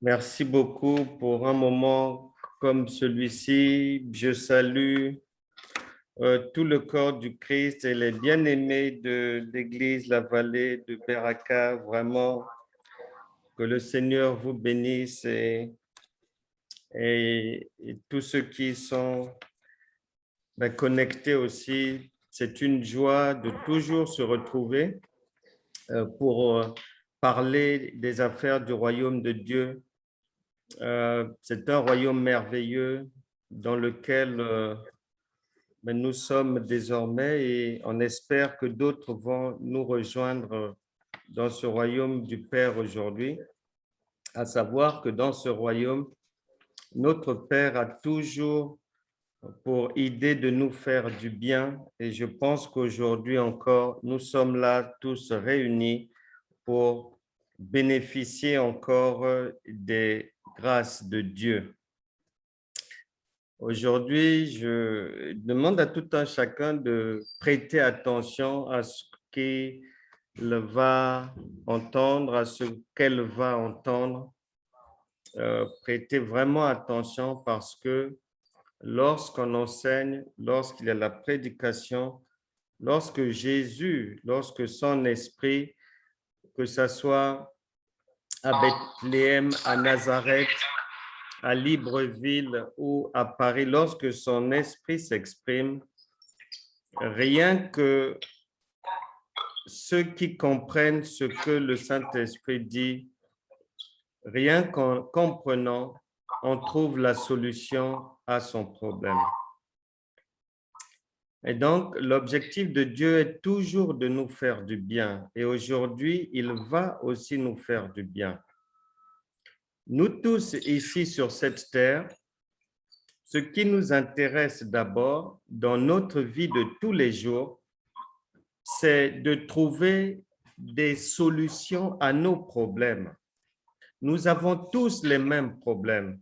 Merci beaucoup pour un moment comme celui-ci. Je salue tout le corps du Christ et les bien-aimés de l'Église La Vallée de Beraka. Vraiment, que le Seigneur vous bénisse et tous ceux qui sont connectés aussi. C'est une joie de toujours se retrouver pour parler des affaires du royaume de Dieu. C'est un royaume merveilleux dans lequel nous sommes désormais et on espère que d'autres vont nous rejoindre dans ce royaume du Père aujourd'hui, à savoir que dans ce royaume, notre Père a toujours pour idée de nous faire du bien et je pense qu'aujourd'hui encore, nous sommes là tous réunis pour bénéficier encore des grâces de Dieu. Aujourd'hui, je demande à tout un chacun de prêter attention à ce qu'il va entendre, à ce qu'elle va entendre. Prêtez vraiment attention parce que lorsqu'on enseigne, lorsqu'il y a la prédication, lorsque Jésus, lorsque son esprit, que ce soit à Bethléem, à Nazareth, à Libreville ou à Paris, lorsque son esprit s'exprime, rien que ceux qui comprennent ce que le Saint-Esprit dit, rien qu'en comprenant, on trouve la solution à son problème. Et donc, l'objectif de Dieu est toujours de nous faire du bien. Et aujourd'hui, il va aussi nous faire du bien. Nous tous ici sur cette terre, ce qui nous intéresse d'abord dans notre vie de tous les jours, c'est de trouver des solutions à nos problèmes. Nous avons tous les mêmes problèmes.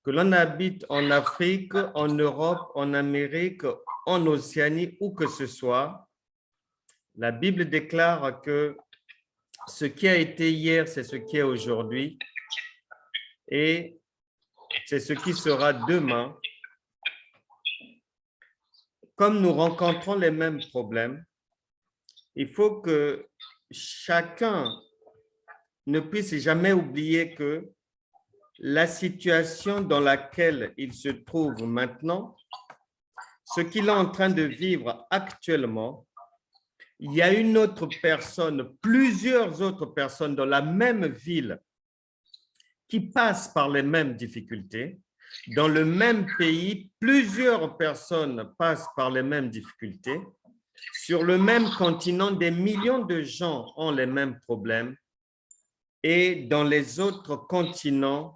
Que l'on habite en Afrique, en Europe, en Amérique, en Océanie, où que ce soit, la Bible déclare que ce qui a été hier, c'est ce qui est aujourd'hui et c'est ce qui sera demain. Comme nous rencontrons les mêmes problèmes, il faut que chacun ne puisse jamais oublier que la situation dans laquelle il se trouve maintenant, ce qu'il est en train de vivre actuellement, il y a une autre personne, plusieurs autres personnes dans la même ville qui passent par les mêmes difficultés. Dans le même pays, plusieurs personnes passent par les mêmes difficultés. Sur le même continent, des millions de gens ont les mêmes problèmes. Et dans les autres continents,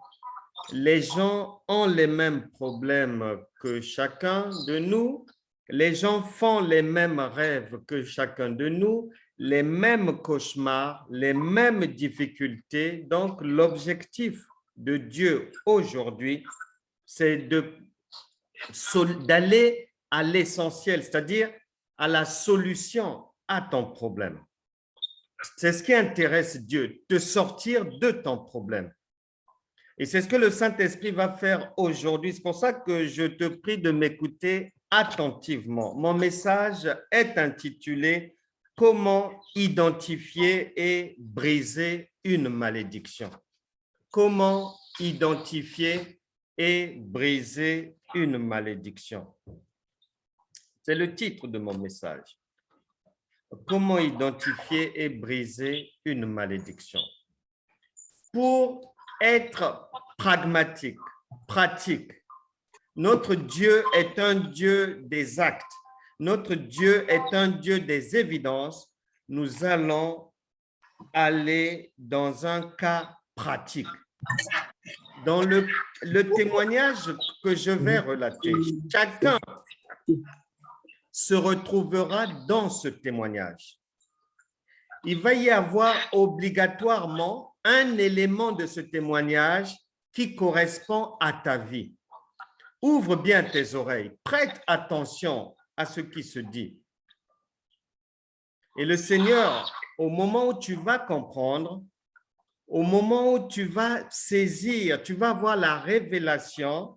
les gens ont les mêmes problèmes que chacun de nous. Les gens font les mêmes rêves que chacun de nous, les mêmes cauchemars, les mêmes difficultés. Donc, l'objectif de Dieu aujourd'hui, c'est d'aller à l'essentiel, c'est-à-dire à la solution à ton problème. C'est ce qui intéresse Dieu, de sortir de ton problème. Et c'est ce que le Saint-Esprit va faire aujourd'hui. C'est pour ça que je te prie de m'écouter attentivement. Mon message est intitulé « Comment identifier et briser une malédiction ». Comment identifier et briser une malédiction. C'est le titre de mon message. Comment identifier et briser une malédiction. Pour être pragmatique, pratique, notre Dieu est un Dieu des actes. Notre Dieu est un Dieu des évidences. Nous allons aller dans un cas pratique. Dans le témoignage que je vais relater, chacun se retrouvera dans ce témoignage. Il va y avoir obligatoirement un élément de ce témoignage qui correspond à ta vie. Ouvre bien tes oreilles, prête attention à ce qui se dit. Et le Seigneur, au moment où tu vas comprendre, au moment où tu vas saisir, tu vas avoir la révélation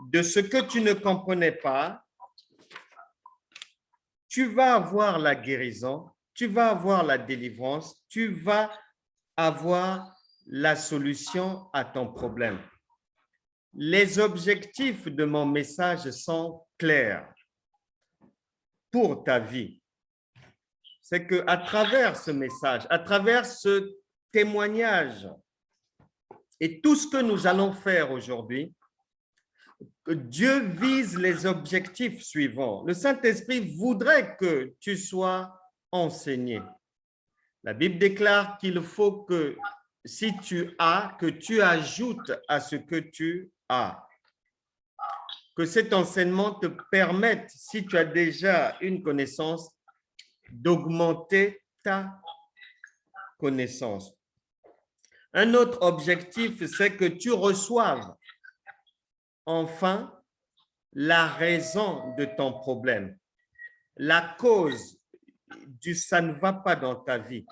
de ce que tu ne comprenais pas, tu vas avoir la guérison, tu vas avoir la délivrance, tu vas avoir la solution à ton problème. Les objectifs de mon message sont clairs pour ta vie. C'est qu'à travers ce message, à travers ce témoignage et tout ce que nous allons faire aujourd'hui, Dieu vise les objectifs suivants. Le Saint-Esprit voudrait que tu sois enseigné. La Bible déclare qu'il faut que si tu as, que tu ajoutes à ce que tu as. Que cet enseignement te permette, si tu as déjà une connaissance, d'augmenter ta connaissance. Un autre objectif, c'est que tu reçoives enfin la raison de ton problème, la cause du ça ne va pas dans ta vie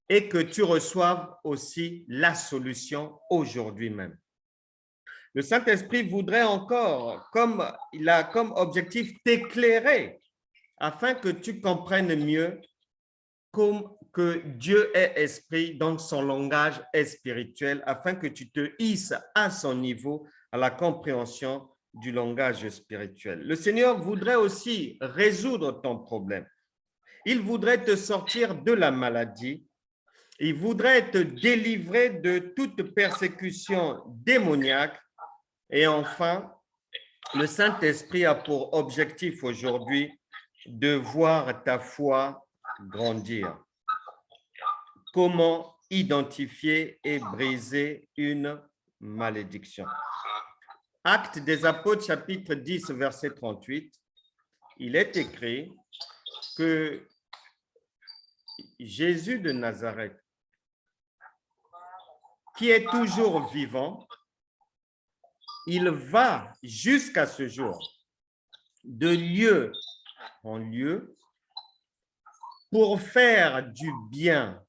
et que tu reçoives aussi la solution aujourd'hui même. Le Saint-Esprit voudrait encore, comme il a comme objectif, t'éclairer afin que tu comprennes mieux que Dieu est esprit, donc son langage est spirituel, afin que tu te hisses à son niveau, à la compréhension du langage spirituel. Le Seigneur voudrait aussi résoudre ton problème. Il voudrait te sortir de la maladie. Il voudrait te délivrer de toute persécution démoniaque. Et enfin, le Saint-Esprit a pour objectif aujourd'hui de voir ta foi grandir. Comment identifier et briser une malédiction? Actes des Apôtres, chapitre 10, verset 38, il est écrit que Jésus de Nazareth, qui est toujours vivant, il va jusqu'à ce jour de lieu en lieu pour faire du bien,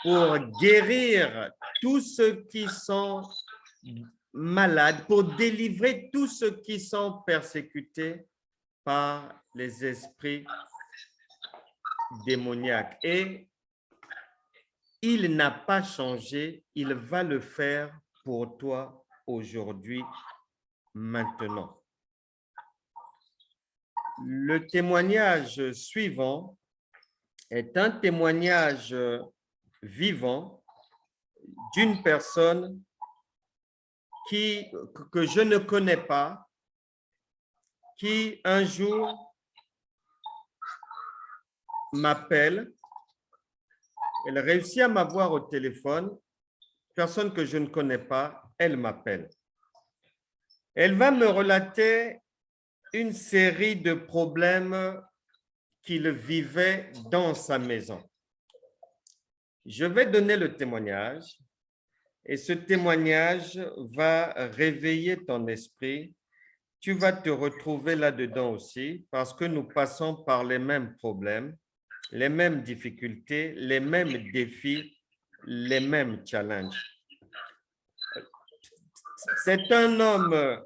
pour guérir tous ceux qui sont malades, pour délivrer tous ceux qui sont persécutés par les esprits démoniaques. Et il n'a pas changé, il va le faire pour toi aujourd'hui, maintenant. Le témoignage suivant est un témoignage vivant d'une personne que je ne connais pas, qui un jour m'appelle. Elle réussit à m'avoir au téléphone, personne que je ne connais pas, elle m'appelle. Elle va me relater une série de problèmes qu'il vivait dans sa maison. Je vais donner le témoignage et ce témoignage va réveiller ton esprit. Tu vas te retrouver là-dedans aussi parce que nous passons par les mêmes problèmes, les mêmes difficultés, les mêmes défis, les mêmes challenges. C'est un homme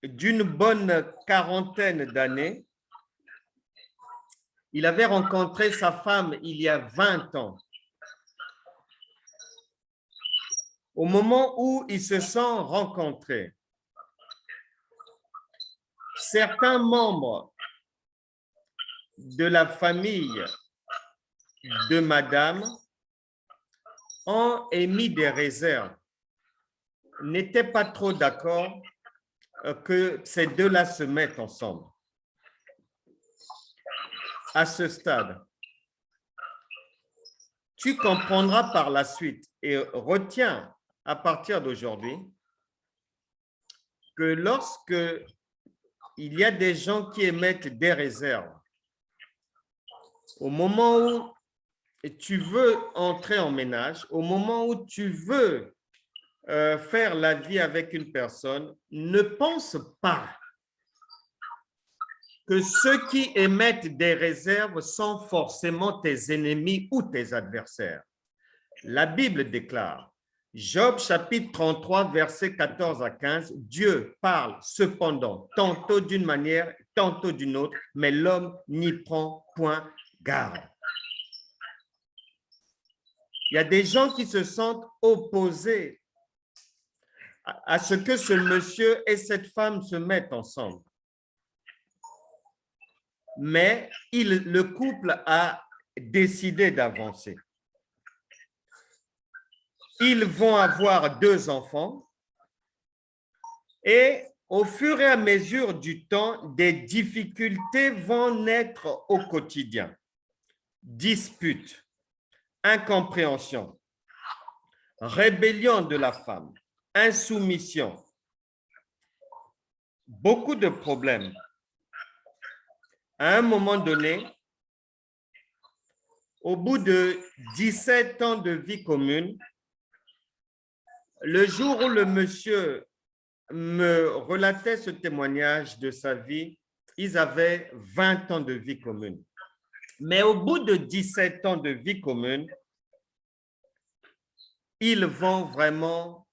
d'une bonne quarantaine d'années. Il avait rencontré sa femme il y a 20 ans. Au moment où ils se sont rencontrés, certains membres de la famille de madame ont émis des réserves, n'étaient pas trop d'accord que ces deux-là se mettent ensemble. À ce stade, tu comprendras par la suite et retiens à partir d'aujourd'hui que lorsque il y a des gens qui émettent des réserves, au moment où tu veux entrer en ménage, au moment où tu veux faire la vie avec une personne, ne pense pas que ceux qui émettent des réserves sont forcément tes ennemis ou tes adversaires. La Bible déclare, Job chapitre 33, versets 14 à 15, Dieu parle cependant tantôt d'une manière, tantôt d'une autre, mais l'homme n'y prend point garde. Il y a des gens qui se sentent opposés à ce que ce monsieur et cette femme se mettent ensemble. Mais le couple a décidé d'avancer. Ils vont avoir 2 enfants et au fur et à mesure du temps, des difficultés vont naître au quotidien. Disputes, incompréhension, rébellion de la femme, insoumission, beaucoup de problèmes. À un moment donné, au bout de 17 ans de vie commune, le jour où le monsieur me relatait ce témoignage de sa vie, ils avaient 20 ans de vie commune. Mais au bout de 17 ans de vie commune, ils vont vraiment...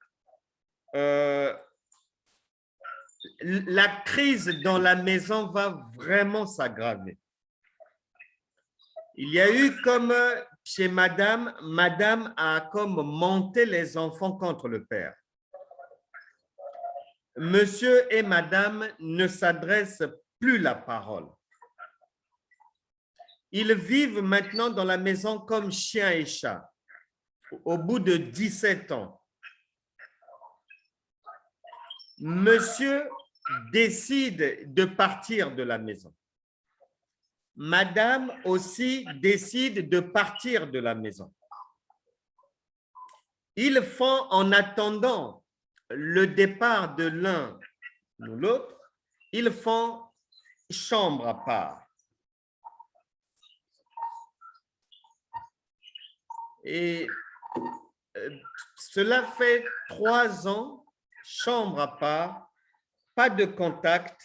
la crise dans la maison va vraiment s'aggraver. Il y a eu comme chez madame a comme monté les enfants contre le père. Monsieur et madame ne s'adressent plus la parole. Ils vivent maintenant dans la maison comme chien et chat. Au bout de 17 ans, monsieur décide de partir de la maison. Madame aussi décide de partir de la maison. Ils font, en attendant le départ de l'un ou l'autre, ils font chambre à part. Et cela fait 3 ans, chambre à part, pas de contact,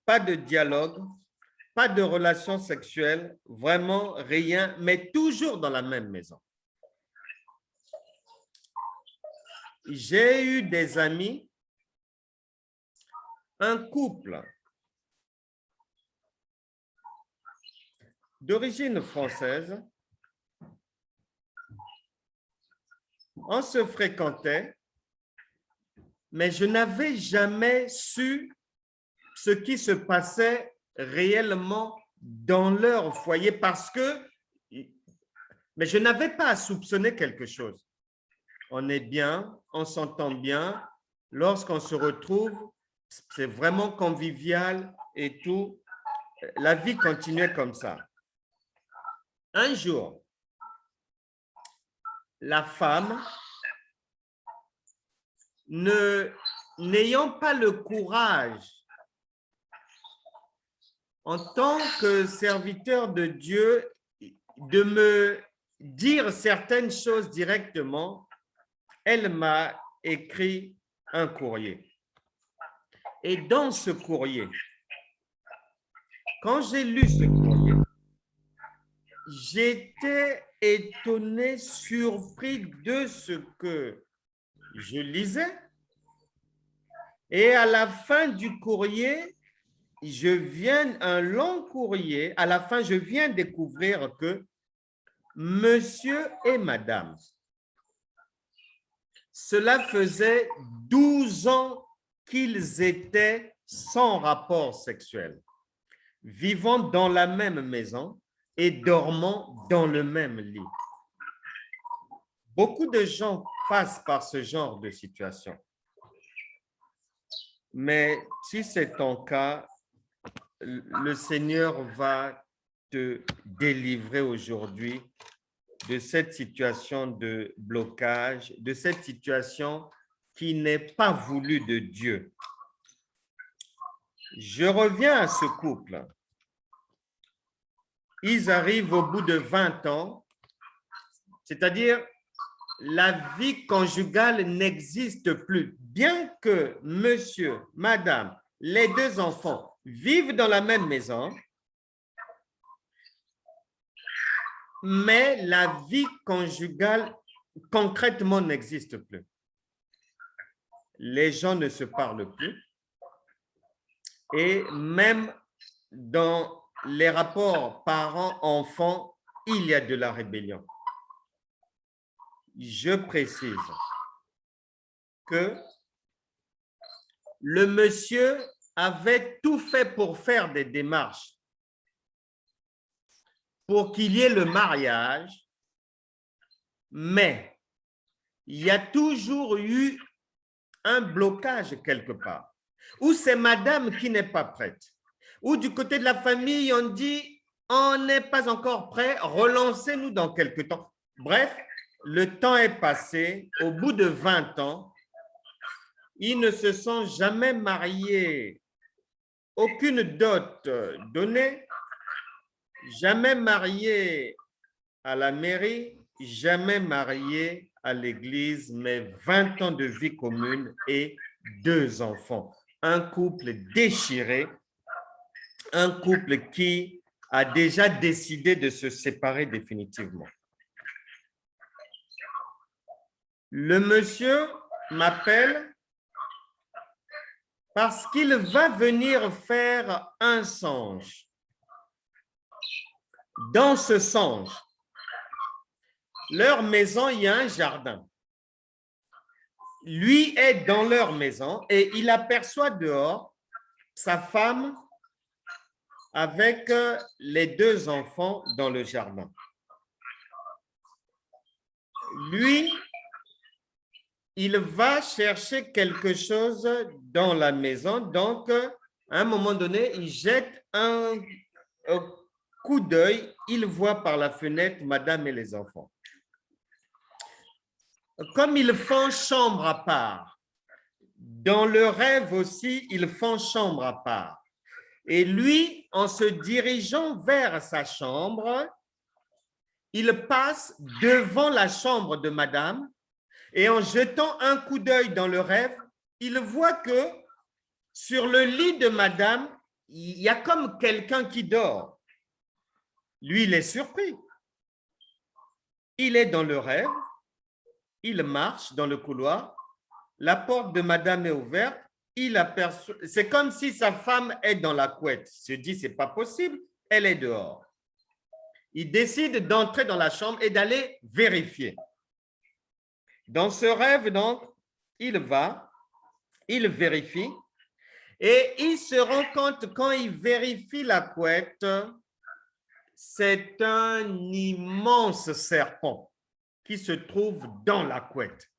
pas de dialogue, pas de relation sexuelle, vraiment rien, mais toujours dans la même maison. J'ai eu des amis, un couple d'origine française, on se fréquentait, mais je n'avais jamais su ce qui se passait réellement dans leur foyer parce que, mais je n'avais pas à soupçonner quelque chose. On est bien, on s'entend bien. Lorsqu'on se retrouve, c'est vraiment convivial et tout. La vie continuait comme ça. Un jour, la femme, n'ayant pas le courage, en tant que serviteur de Dieu, de me dire certaines choses directement, elle m'a écrit un courrier. Et dans ce courrier, quand j'ai lu ce courrier, j'étais étonné, surpris de ce que je lisais. Et à la fin du courrier, un long courrier, à la fin, je viens découvrir que monsieur et madame, cela faisait 12 ans qu'ils étaient sans rapport sexuel, vivant dans la même maison et dormant dans le même lit. Beaucoup de gens passent par ce genre de situation. Mais si c'est ton cas, le Seigneur va te délivrer aujourd'hui de cette situation de blocage, de cette situation qui n'est pas voulue de Dieu. Je reviens à ce couple. Ils arrivent au bout de 20 ans, c'est-à-dire la vie conjugale n'existe plus. Bien que monsieur, madame, les deux enfants vivent dans la même maison, mais la vie conjugale concrètement n'existe plus. Les gens ne se parlent plus et même dans les rapports parents-enfants, il y a de la rébellion. Je précise que le monsieur avait tout fait pour faire des démarches pour qu'il y ait le mariage, mais il y a toujours eu un blocage quelque part, ou c'est madame qui n'est pas prête, ou du côté de la famille, on dit, on n'est pas encore prêt, relancez-nous dans quelque temps. Bref, le temps est passé, au bout de 20 ans, ils ne se sont jamais mariés, aucune dot donnée, jamais mariés à la mairie, jamais mariés à l'église, mais 20 ans de vie commune et 2 enfants. Un couple déchiré, un couple qui a déjà décidé de se séparer définitivement. Le monsieur m'appelle parce qu'il va venir faire un songe. Dans ce songe, leur maison, il y a un jardin. Lui est dans leur maison et il aperçoit dehors sa femme avec les 2 enfants dans le jardin. Lui, il va chercher quelque chose dans la maison. Donc, à un moment donné, il jette un coup d'œil. Il voit par la fenêtre madame et les enfants. Comme ils font chambre à part, dans le rêve aussi, ils font chambre à part. Et lui, en se dirigeant vers sa chambre, il passe devant la chambre de madame et en jetant un coup d'œil dans le rêve, il voit que sur le lit de madame, il y a comme quelqu'un qui dort. Lui, il est surpris. Il est dans le rêve, il marche dans le couloir, la porte de madame est ouverte, il aperçoit, c'est comme si sa femme est dans la couette. Il se dit, c'est pas possible, elle est dehors. Il décide d'entrer dans la chambre et d'aller vérifier. Dans ce rêve, donc, il va, il vérifie et il se rend compte quand il vérifie la couette, c'est un immense serpent qui se trouve dans la couette.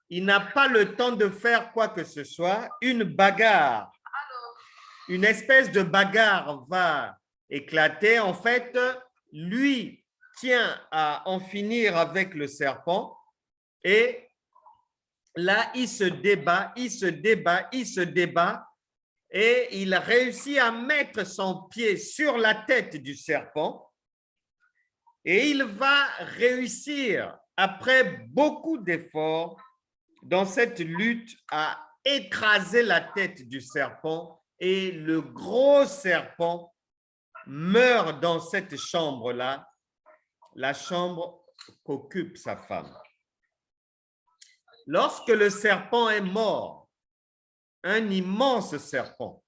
Il n'a pas le temps de faire quoi que ce soit. Une bagarre, une espèce de bagarre va éclater. En fait, lui tient à en finir avec le serpent et là, il se débat, il se débat, il se débat et il réussit à mettre son pied sur la tête du serpent et il va réussir, après beaucoup d'efforts, dans cette lutte à écraser la tête du serpent et le gros serpent meurt dans cette chambre-là, la chambre qu'occupe sa femme. Lorsque le serpent est mort, un immense serpent,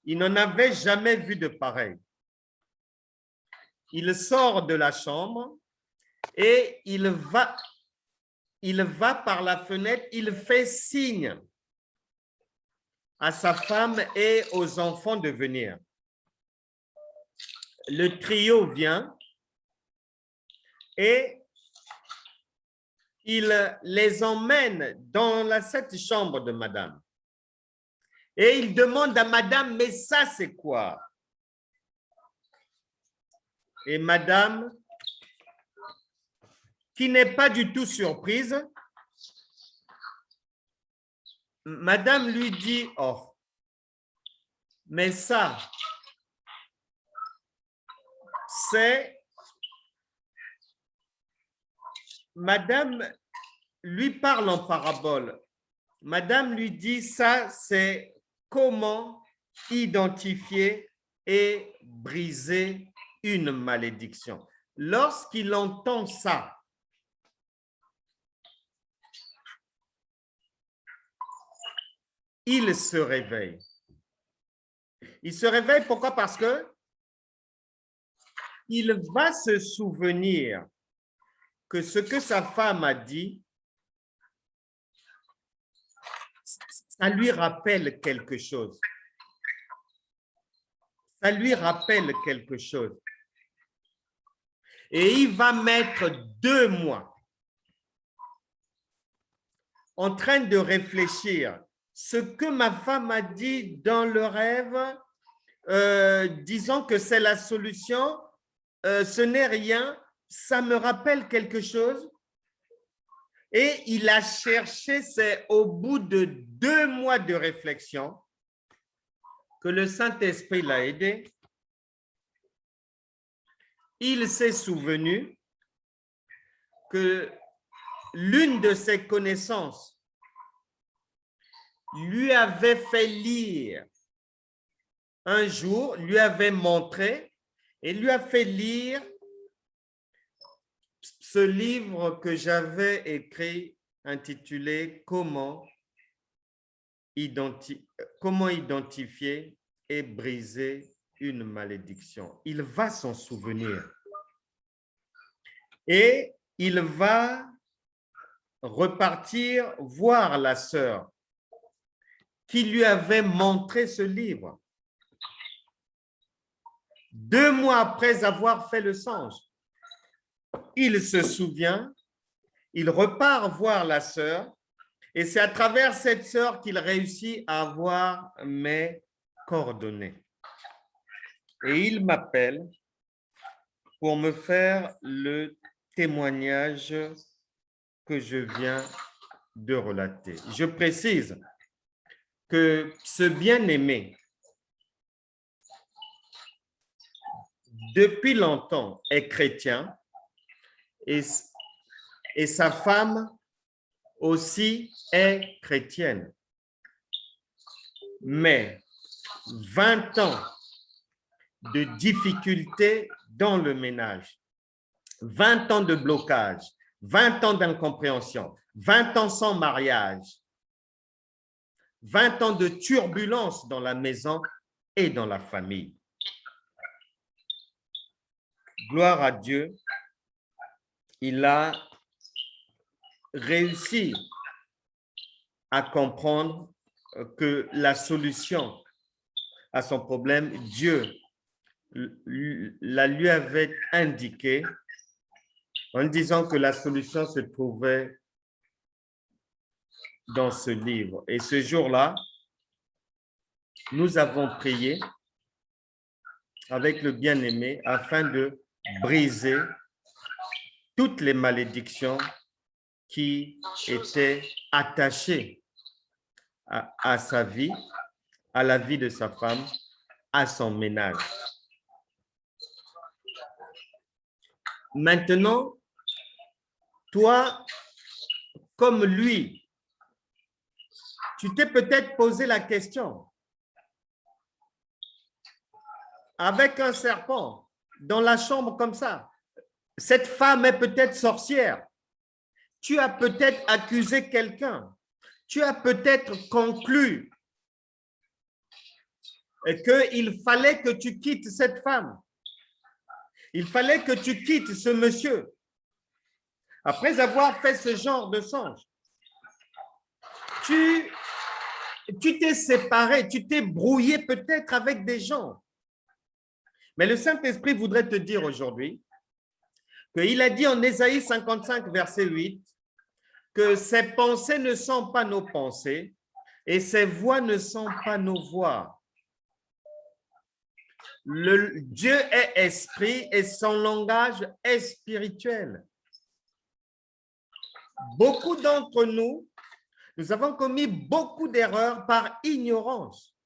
il n'en avait jamais vu de pareil. Il sort de la chambre et il va par la fenêtre, il fait signe à sa femme et aux enfants de venir. Le trio vient et il les emmène dans cette chambre de madame. Et il demande à madame, mais ça c'est quoi? Et madame, qui n'est pas du tout surprise, madame lui dit, oh, mais ça, c'est... Madame lui parle en parabole. Madame lui dit, ça, c'est comment identifier et briser une malédiction. Lorsqu'il entend ça, il se réveille. Il se réveille, pourquoi? Parce que il va se souvenir que ce que sa femme a dit, ça lui rappelle quelque chose. Ça lui rappelle quelque chose. Et il va mettre 2 mois en train de réfléchir. Ce que ma femme a dit dans le rêve, disons que c'est la solution, ce n'est rien, ça me rappelle quelque chose. Et il a cherché, c'est au bout de 2 mois de réflexion que le Saint-Esprit l'a aidé. Il s'est souvenu que l'une de ses connaissances lui avait fait lire un jour, lui avait montré et lui a fait lire ce livre que j'avais écrit intitulé « Comment identifier et briser une malédiction ». Il va s'en souvenir et il va repartir voir la sœur qui lui avait montré ce livre. 2 mois après avoir fait le songe, il se souvient, il repart voir la sœur et c'est à travers cette sœur qu'il réussit à avoir mes coordonnées. Et il m'appelle pour me faire le témoignage que je viens de relater. Je précise que ce bien-aimé, depuis longtemps, est chrétien et sa femme aussi est chrétienne. Mais 20 ans de difficultés dans le ménage, 20 ans de blocage, 20 ans d'incompréhension, 20 ans sans mariage, 20 ans de turbulence dans la maison et dans la famille. Gloire à Dieu, il a réussi à comprendre que la solution à son problème, Dieu la lui avait indiqué en disant que la solution se trouvait dans ce livre. Et ce jour-là, nous avons prié avec le bien-aimé afin de briser toutes les malédictions qui étaient attachées à sa vie, à la vie de sa femme, à son ménage. Maintenant, toi, comme lui, tu t'es peut-être posé la question, avec un serpent dans la chambre comme ça, cette femme est peut-être sorcière, tu as peut-être accusé quelqu'un, tu as peut-être conclu qu'il fallait que tu quittes cette femme, il fallait que tu quittes ce monsieur. Après avoir fait ce genre de songe, tu t'es séparé, tu t'es brouillé peut-être avec des gens. Mais le Saint-Esprit voudrait te dire aujourd'hui qu'il a dit en Ésaïe 55, verset 8, que ses pensées ne sont pas nos pensées et ses voix ne sont pas nos voix. Dieu est esprit et son langage est spirituel. Beaucoup d'entre nous, nous avons commis beaucoup d'erreurs par ignorance.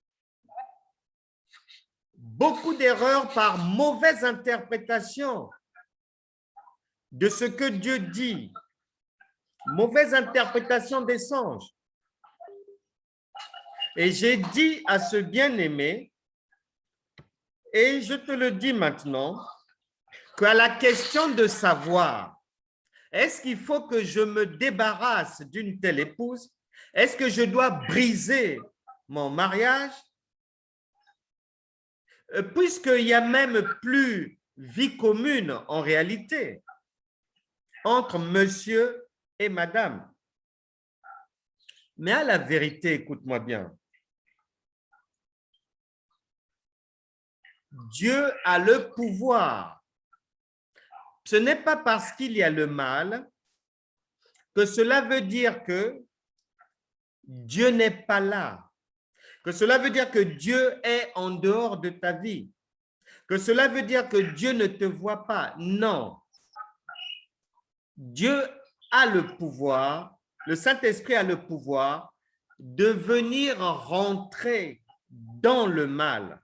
Beaucoup d'erreurs par mauvaise interprétation de ce que Dieu dit. Mauvaise interprétation des songes. Et j'ai dit à ce bien-aimé, et je te le dis maintenant, qu'à la question de savoir, est-ce qu'il faut que je me débarrasse d'une telle épouse? Est-ce que je dois briser mon mariage? Puisqu'il n'y a même plus vie commune en réalité entre monsieur et madame. Mais à la vérité, écoute-moi bien, Dieu a le pouvoir. Ce n'est pas parce qu'il y a le mal que cela veut dire que Dieu n'est pas là, que cela veut dire que Dieu est en dehors de ta vie, que cela veut dire que Dieu ne te voit pas. Non. Dieu a le pouvoir, le Saint-Esprit a le pouvoir de venir rentrer dans le mal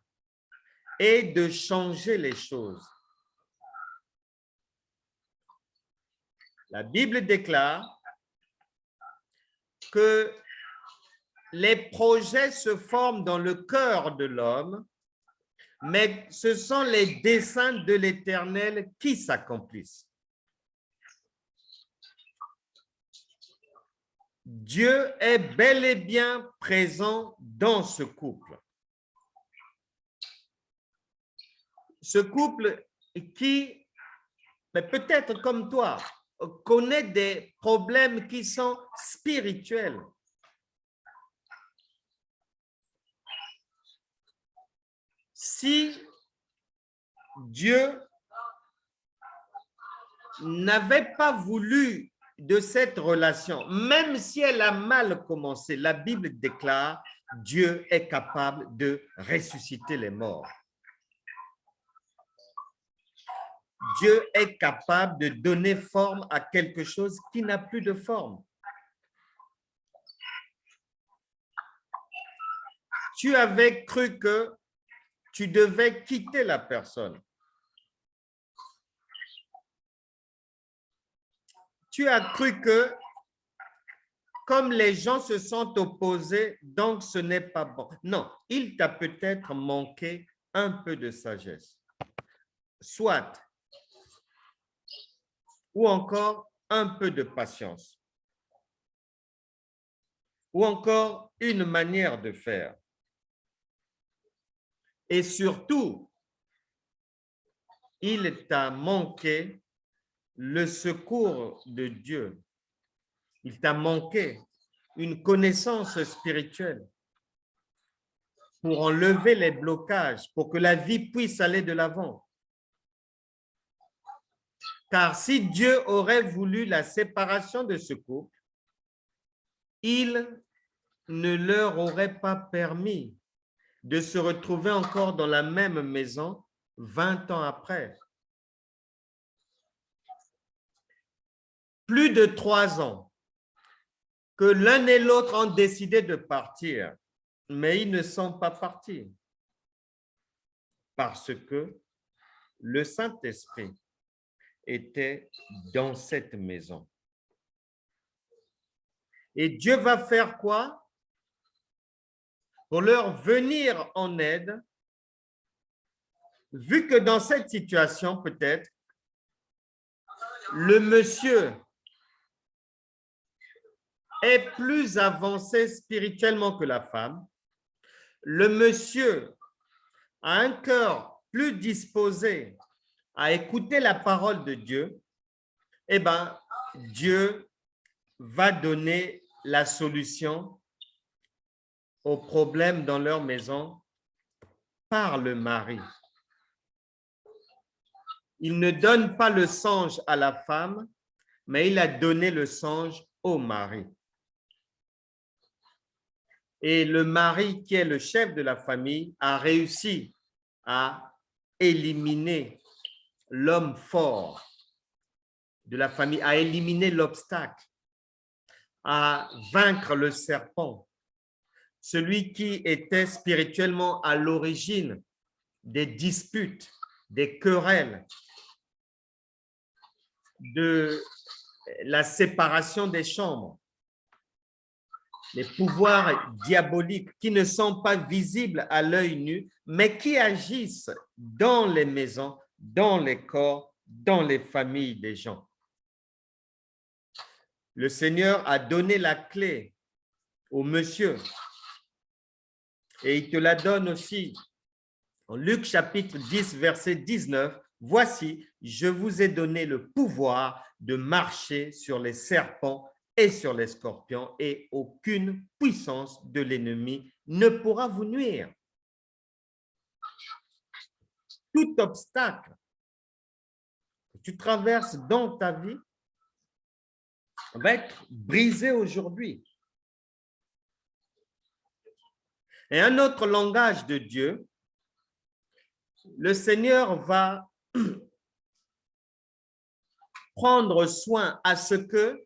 et de changer les choses. La Bible déclare que les projets se forment dans le cœur de l'homme, mais ce sont les desseins de l'Éternel qui s'accomplissent. Dieu est bel et bien présent dans ce couple. Ce couple qui, peut-être comme toi, connaît des problèmes qui sont spirituels. Si Dieu n'avait pas voulu de cette relation, même si elle a mal commencé, la Bible déclare Dieu est capable de ressusciter les morts. Dieu est capable de donner forme à quelque chose qui n'a plus de forme. Tu avais cru que tu devais quitter la personne. Tu as cru que comme les gens se sont opposés, donc ce n'est pas bon. Non, il t'a peut-être manqué un peu de sagesse. Soit, ou encore un peu de patience, ou encore une manière de faire. Et surtout, il t'a manqué le secours de Dieu. Il t'a manqué une connaissance spirituelle pour enlever les blocages, pour que la vie puisse aller de l'avant. Car si Dieu aurait voulu la séparation de ce couple, il ne leur aurait pas permis de se retrouver encore dans la même maison 20 ans après. Plus de 3 ans que l'un et l'autre ont décidé de partir, mais ils ne sont pas partis parce que le Saint-Esprit était dans cette maison. Et Dieu va faire quoi? Pour leur venir en aide, vu que dans cette situation, peut-être, le monsieur est plus avancé spirituellement que la femme, le monsieur a un cœur plus disposé à écouter la parole de Dieu, eh bien, Dieu va donner la solution aux problèmes dans leur maison par le mari. Il ne donne pas le songe à la femme, mais il a donné le songe au mari. Et le mari, qui est le chef de la famille, a réussi à éliminer l'homme fort de la famille, à éliminer l'obstacle, à vaincre le serpent, celui qui était spirituellement à l'origine des disputes, des querelles, de la séparation des chambres. les pouvoirs diaboliques qui ne sont pas visibles à l'œil nu, mais qui agissent dans les maisons, dans les corps, dans les familles des gens. Le Seigneur a donné la clé au monsieur et il te la donne aussi. En Luc chapitre 10, verset 19, « Voici, je vous ai donné le pouvoir de marcher sur les serpents et sur les scorpions, et aucune puissance de l'ennemi ne pourra vous nuire. » Tout obstacle que tu traverses dans ta vie va être brisé aujourd'hui. Et un autre langage de Dieu, le Seigneur va prendre soin à ce que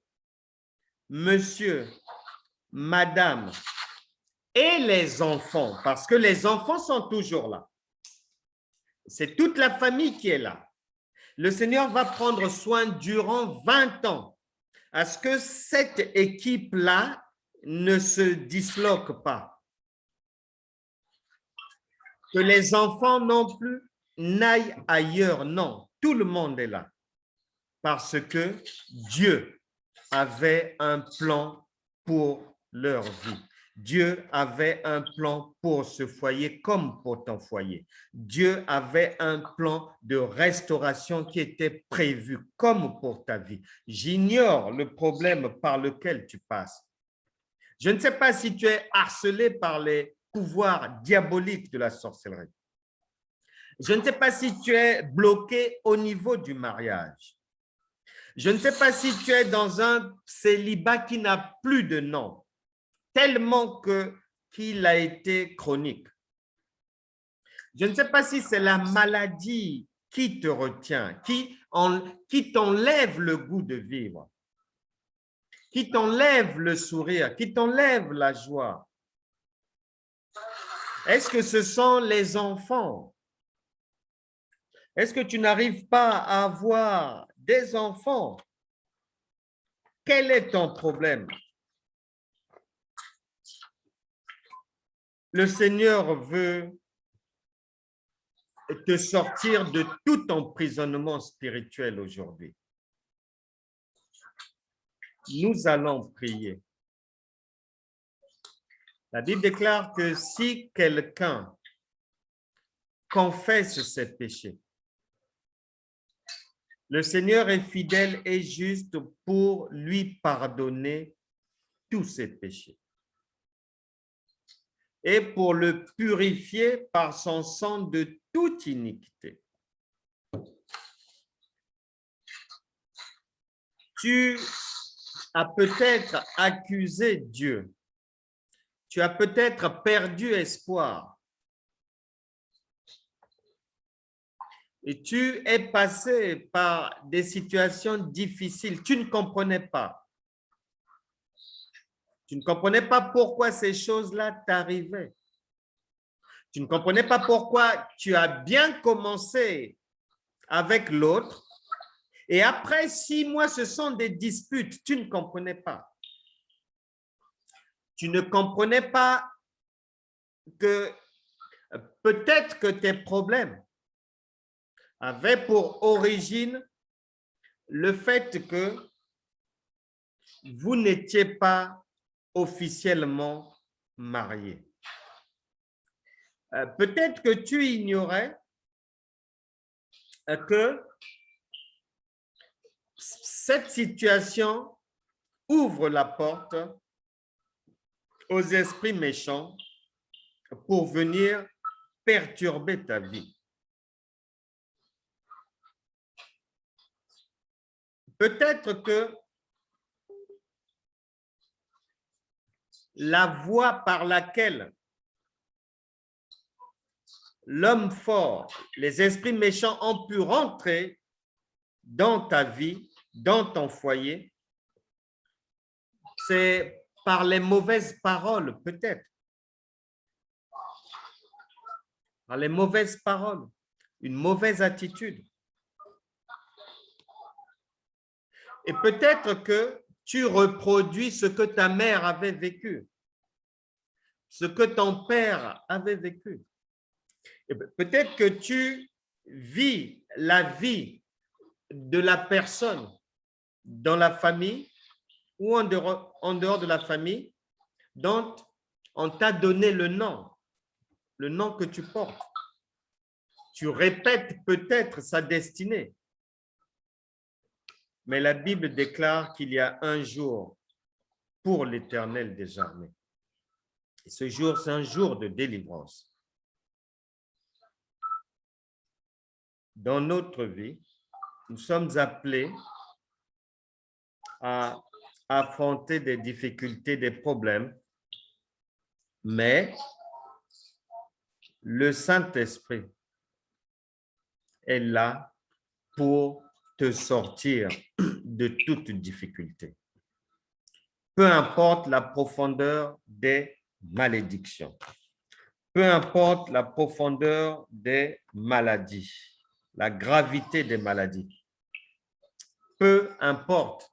monsieur, madame et les enfants, parce que les enfants sont toujours là, c'est toute la famille qui est là. Le Seigneur va prendre soin durant 20 ans à ce que cette équipe-là ne se disloque pas. Que les enfants non plus n'aillent ailleurs, non, tout le monde est là. Parce que Dieu avait un plan pour leur vie. Dieu avait un plan pour ce foyer comme pour ton foyer. Dieu avait un plan de restauration qui était prévu comme pour ta vie. J'ignore le problème par lequel tu passes. Je ne sais pas si tu es harcelé par les pouvoirs diaboliques de la sorcellerie. Je ne sais pas si tu es bloqué au niveau du mariage. Je ne sais pas si tu es dans un célibat qui n'a plus de nom, tellement qu'il a été chronique. Je ne sais pas si c'est la maladie qui te retient, qui t'enlève le goût de vivre, qui t'enlève le sourire, qui t'enlève la joie. Est-ce que ce sont les enfants? Est-ce que tu n'arrives pas à avoir des enfants? Quel est ton problème? Le Seigneur veut te sortir de tout emprisonnement spirituel aujourd'hui. Nous allons prier. La Bible déclare que si quelqu'un confesse ses péchés, le Seigneur est fidèle et juste pour lui pardonner tous ses péchés et pour le purifier par son sang de toute iniquité. Tu as peut-être accusé Dieu. Tu as peut-être perdu espoir. Et tu es passé par des situations difficiles. Tu ne comprenais pas. Tu ne comprenais pas pourquoi ces choses-là t'arrivaient. Tu ne comprenais pas pourquoi tu as bien commencé avec l'autre. Et après 6 mois, ce sont des disputes. Tu ne comprenais pas. Tu ne comprenais pas que peut-être que tes problèmes avaient pour origine le fait que vous n'étiez pas officiellement mariés. Peut-être que tu ignorais que cette situation ouvre la porte aux esprits méchants pour venir perturber ta vie. Peut-être que la voie par laquelle l'homme fort, les esprits méchants ont pu rentrer dans ta vie, dans ton foyer, c'est par les mauvaises paroles, peut-être. Par les mauvaises paroles, une mauvaise attitude. Et peut-être que tu reproduis ce que ta mère avait vécu. ce que ton père avait vécu. Peut-être que tu vis la vie de la personne dans la famille ou en dehors de la famille dont on t'a donné le nom que tu portes. Tu répètes peut-être sa destinée. Mais la Bible déclare qu'il y a un jour pour l'Éternel des armées. Et ce jour, c'est un jour de délivrance. Dans notre vie, nous sommes appelés à affronter des difficultés, des problèmes, mais le Saint-Esprit est là pour te sortir de toute difficulté. Peu importe la profondeur des malédictions, peu importe la profondeur des maladies, la gravité des maladies, peu importe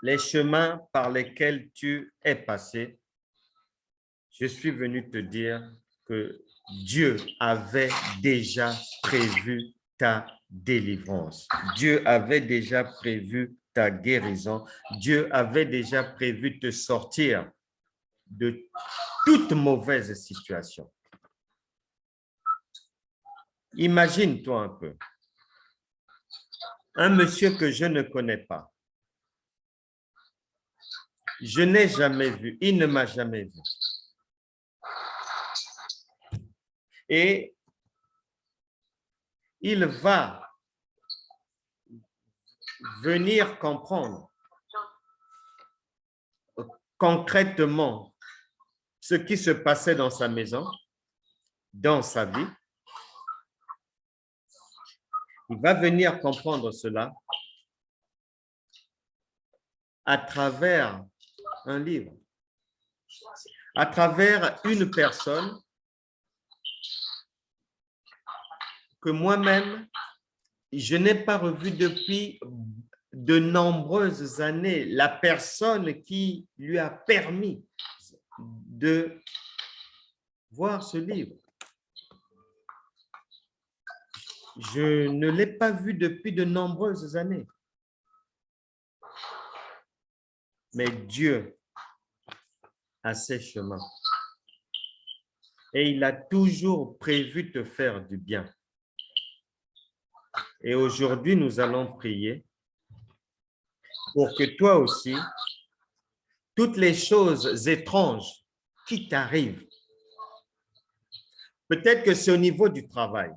les chemins par lesquels tu es passé, je suis venu te dire que Dieu avait déjà prévu ta délivrance. Dieu avait déjà prévu ta guérison. Dieu avait déjà prévu te sortir de toute mauvaise situation. Imagine-toi un peu. Un monsieur que je ne connais pas. Je n'ai jamais vu. Il ne m'a jamais vu. Et il va venir comprendre concrètement ce qui se passait dans sa maison, dans sa vie. Il va venir comprendre cela à travers un livre, à travers une personne que moi-même, je n'ai pas revue depuis de nombreuses années, la personne qui lui a permis de voir ce livre. Je ne l'ai pas vu depuis de nombreuses années. Mais Dieu a ses chemins. Et il a toujours prévu te faire du bien. Et aujourd'hui, nous allons prier pour que toi aussi, toutes les choses étranges qui t'arrivent, peut-être que c'est au niveau du travail,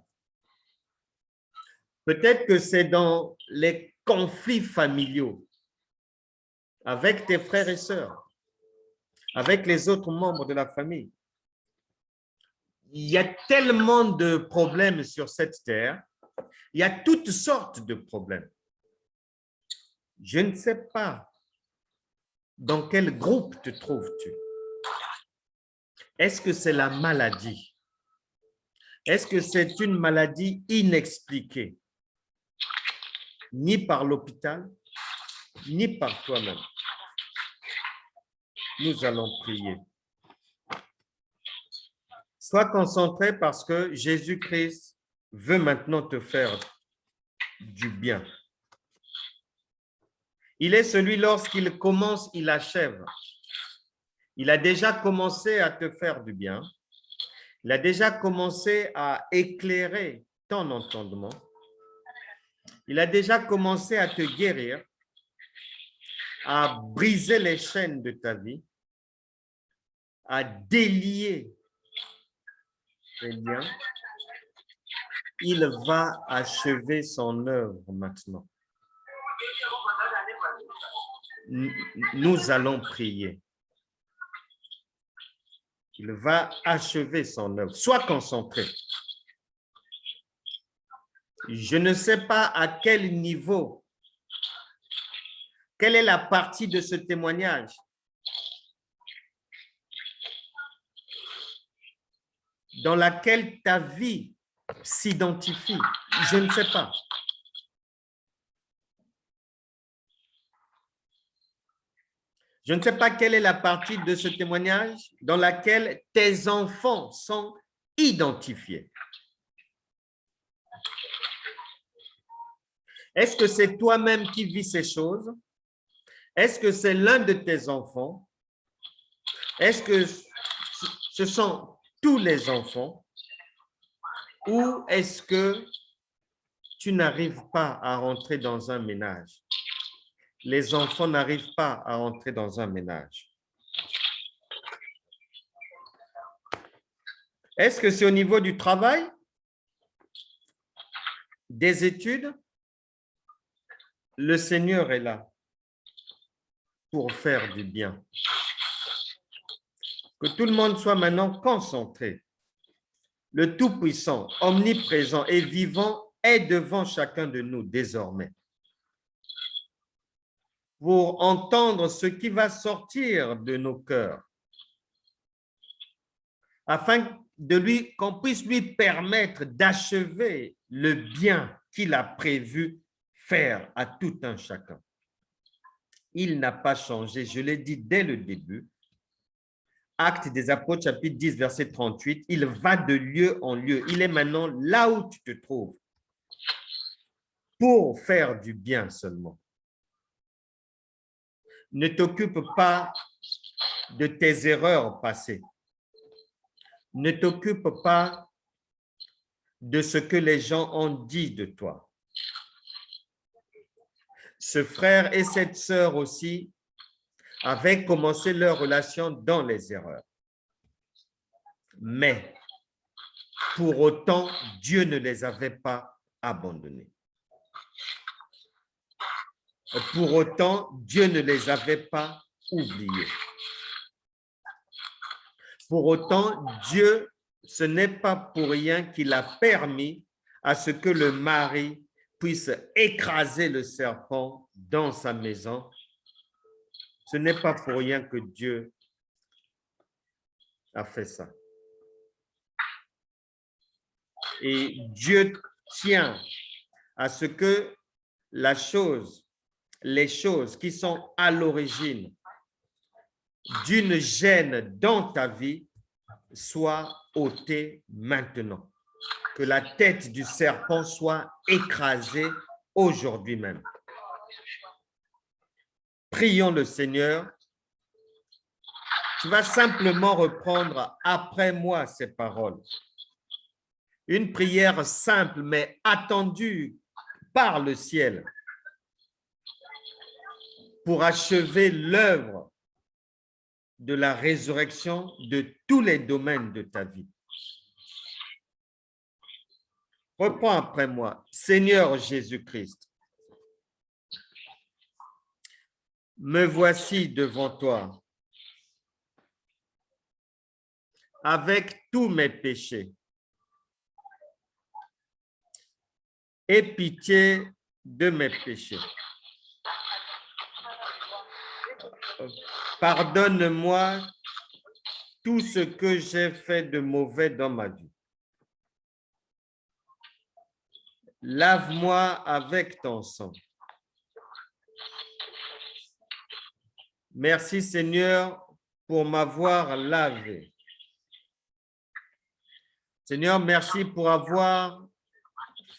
peut-être que c'est dans les conflits familiaux avec tes frères et sœurs, avec les autres membres de la famille. Il y a tellement de problèmes sur cette terre, il y a toutes sortes de problèmes. Je ne sais pas dans quel groupe te trouves-tu. Est-ce que c'est la maladie? Est-ce que c'est une maladie inexpliquée? Ni par l'hôpital, ni par toi-même. Nous allons prier. Sois concentré parce que Jésus-Christ veut maintenant te faire du bien. Il est celui, lorsqu'il commence, il achève. Il a déjà commencé à te faire du bien. Il a déjà commencé à éclairer ton entendement. Il a déjà commencé à te guérir, à briser les chaînes de ta vie, à délier tes liens. Il va achever son œuvre maintenant. Nous allons prier. Il va achever son œuvre. Sois concentré. Je ne sais pas à quel niveau, quelle est la partie de ce témoignage dans laquelle ta vie s'identifie. Je ne sais pas. Je ne sais pas quelle est la partie de ce témoignage dans laquelle tes enfants sont identifiés. Est-ce que c'est toi-même qui vis ces choses? Est-ce que c'est l'un de tes enfants? Est-ce que ce sont tous les enfants? Ou est-ce que tu n'arrives pas à rentrer dans un ménage? Les enfants n'arrivent pas à rentrer dans un ménage. Est-ce que c'est au niveau du travail, des études? Le Seigneur est là pour faire du bien. Que tout le monde soit maintenant concentré. Le Tout-Puissant, omniprésent et vivant est devant chacun de nous désormais pour entendre ce qui va sortir de nos cœurs, afin qu'on puisse lui permettre d'achever le bien qu'il a prévu faire à tout un chacun. Il n'a pas changé, je l'ai dit dès le début. Actes des Apôtres, chapitre 10, verset 38, il va de lieu en lieu. Il est maintenant là où tu te trouves pour faire du bien seulement. Ne t'occupe pas de tes erreurs passées. Ne t'occupe pas de ce que les gens ont dit de toi. Ce frère et cette sœur aussi avaient commencé leur relation dans les erreurs. Mais pour autant, Dieu ne les avait pas abandonnés. Pour autant, Dieu ne les avait pas oubliés. Pour autant, Dieu, ce n'est pas pour rien qu'il a permis à ce que le mari puisse écraser le serpent dans sa maison. Ce n'est pas pour rien que Dieu a fait ça. Et Dieu tient à ce que les choses qui sont à l'origine d'une gêne dans ta vie soient ôtées maintenant. Que la tête du serpent soit écrasée aujourd'hui même. Prions le Seigneur. Tu vas simplement reprendre après moi ces paroles. Une prière simple mais attendue par le ciel pour achever l'œuvre de la résurrection de tous les domaines de ta vie. Reprends après moi. Seigneur Jésus-Christ, me voici devant toi avec tous mes péchés. Aie pitié de mes péchés. Pardonne-moi tout ce que j'ai fait de mauvais dans ma vie. Lave-moi avec ton sang. Merci Seigneur pour m'avoir lavé. Seigneur, merci pour avoir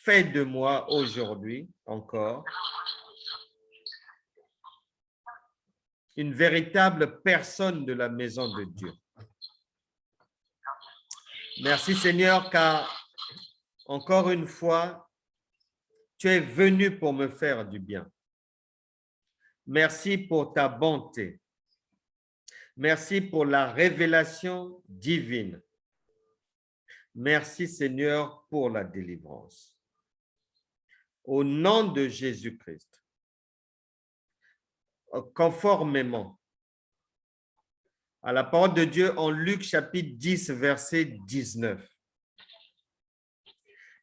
fait de moi aujourd'hui encore une véritable personne de la maison de Dieu. Merci Seigneur, car encore une fois, tu es venu pour me faire du bien. Merci pour ta bonté. Merci pour la révélation divine. Merci Seigneur pour la délivrance. Au nom de Jésus-Christ, conformément à la parole de Dieu en Luc chapitre 10, verset 19.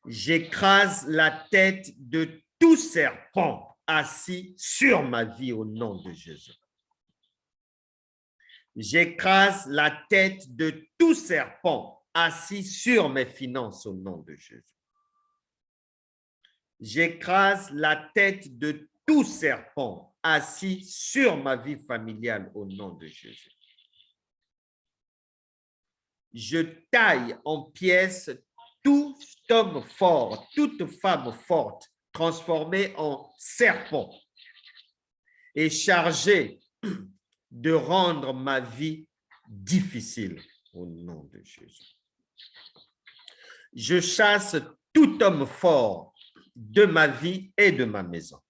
J'écrase la tête de tout serpent assis sur ma vie au nom de Jésus. J'écrase la tête de tout serpent assis sur mes finances au nom de Jésus. J'écrase la tête de tout serpent assis sur ma vie familiale au nom de Jésus. Je taille en pièces tout homme fort, toute femme forte, transformée en serpent et chargée de rendre ma vie difficile au nom de Jésus. Je chasse tout homme fort de ma vie et de ma maison.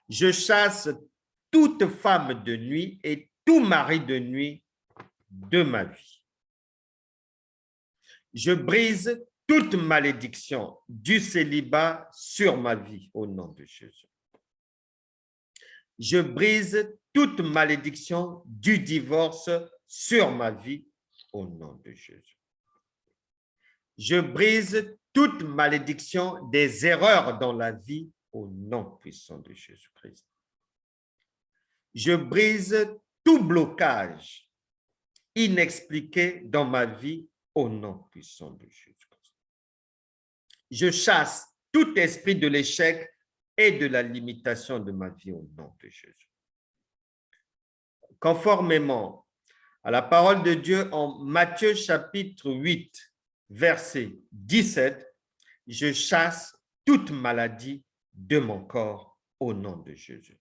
Je chasse toute femme de nuit et tout mari de nuit de ma vie. Je brise toute malédiction du célibat sur ma vie au nom de Jésus. Je brise toute malédiction du divorce sur ma vie au nom de Jésus. Je brise toute malédiction des erreurs dans la vie au nom puissant de Jésus-Christ. Je brise tout blocage inexpliqué dans ma vie au nom puissant de Jésus-Christ. Je chasse tout esprit de l'échec et de la limitation de ma vie au nom de Jésus. Conformément à la parole de Dieu en Matthieu chapitre 8, verset 17, je chasse toute maladie de mon corps au nom de Jésus.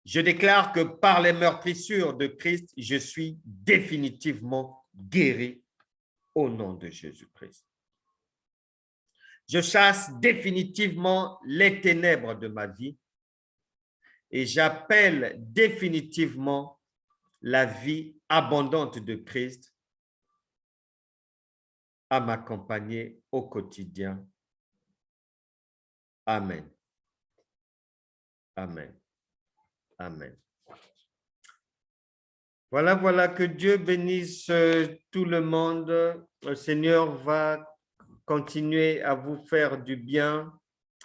Je déclare que par les meurtrissures de Christ, je suis définitivement guéri au nom de Jésus-Christ. Je chasse définitivement les ténèbres de ma vie et j'appelle définitivement la vie abondante de Christ à m'accompagner au quotidien. Amen. Amen. Amen. Voilà, que Dieu bénisse tout le monde. Le Seigneur va continuer à vous faire du bien.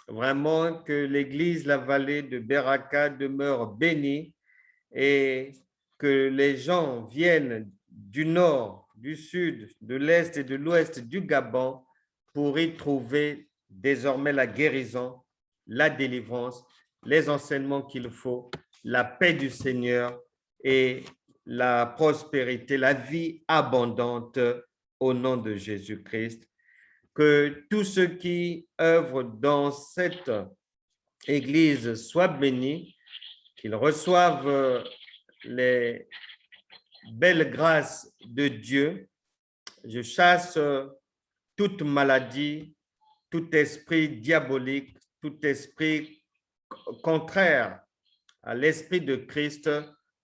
Vraiment que l'Église, la vallée de Beraka demeure bénie et que les gens viennent du nord, du sud, de l'est et de l'ouest du Gabon pour y trouver désormais la guérison, la délivrance, les enseignements qu'il faut, la paix du Seigneur et la prospérité, la vie abondante au nom de Jésus-Christ. Que tous ceux qui œuvrent dans cette Église soient bénis, qu'ils reçoivent les belles grâces de Dieu. Je chasse toute maladie, tout esprit diabolique, tout esprit contraire à l'esprit de Christ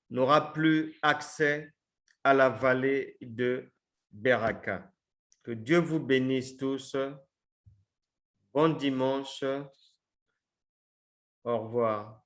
n'aura plus accès à la vallée de Beraka. Que Dieu vous bénisse tous. Bon dimanche. Au revoir.